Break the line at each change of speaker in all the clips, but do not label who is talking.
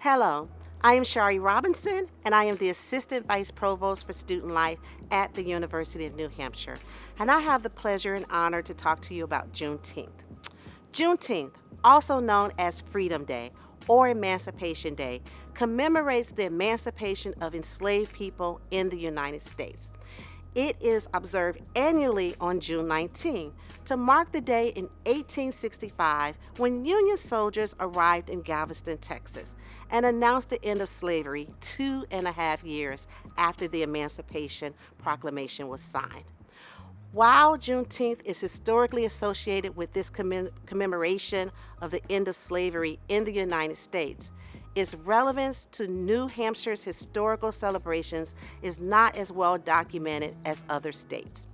Hello, I am Shari Robinson, and I am the Assistant Vice Provost for Student Life at the University of New Hampshire. And I have the pleasure and honor to talk to you about Juneteenth. Juneteenth, also known as Freedom Day or Emancipation Day, commemorates the emancipation of enslaved people in the United States. It is observed annually on June 19 to mark the day in 1865 when Union soldiers arrived in Galveston, Texas, and announced the end of slavery 2.5 years after the Emancipation Proclamation was signed. While Juneteenth is historically associated with this commemoration of the end of slavery in the United States, its relevance to New Hampshire's historical celebrations is not as well documented as other states.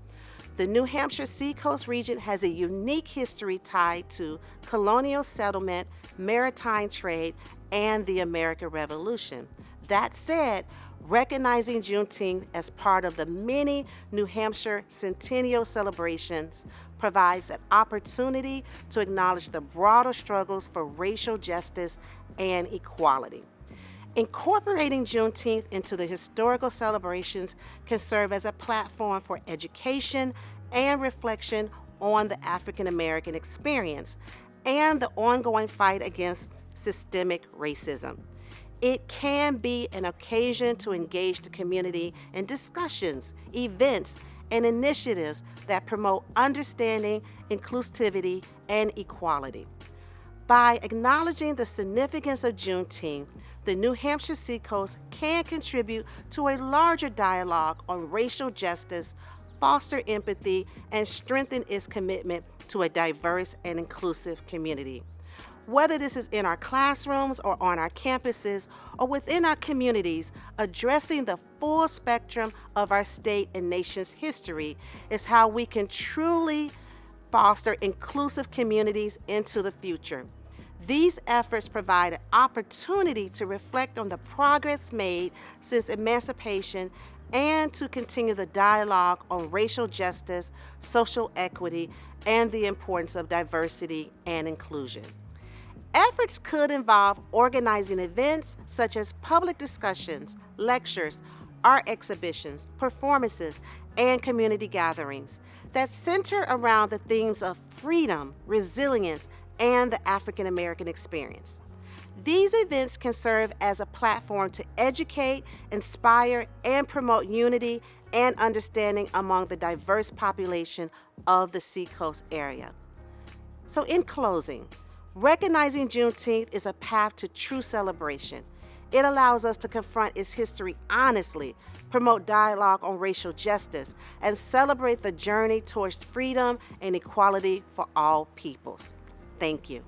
The New Hampshire Seacoast region has a unique history tied to colonial settlement, maritime trade, and the American Revolution. That said, recognizing Juneteenth as part of the many New Hampshire centennial celebrations provides an opportunity to acknowledge the broader struggles for racial justice and equality. Incorporating Juneteenth into the historical celebrations can serve as a platform for education and reflection on the African American experience and the ongoing fight against systemic racism. It can be an occasion to engage the community in discussions, events, and initiatives that promote understanding, inclusivity, and equality. By acknowledging the significance of Juneteenth, the New Hampshire Seacoast can contribute to a larger dialogue on racial justice, foster empathy, and strengthen its commitment to a diverse and inclusive community. Whether this is in our classrooms or on our campuses or within our communities, addressing the full spectrum of our state and nation's history is how we can truly foster inclusive communities into the future. These efforts provide an opportunity to reflect on the progress made since emancipation and to continue the dialogue on racial justice, social equity, and the importance of diversity and inclusion. Efforts could involve organizing events such as public discussions, lectures, art exhibitions, performances, and community gatherings that center around the themes of freedom, resilience, and the African American experience. These events can serve as a platform to educate, inspire, and promote unity and understanding among the diverse population of the Seacoast area. So in closing, recognizing Juneteenth is a path to true celebration. It allows us to confront its history honestly, promote dialogue on racial justice, and celebrate the journey towards freedom and equality for all peoples. Thank you.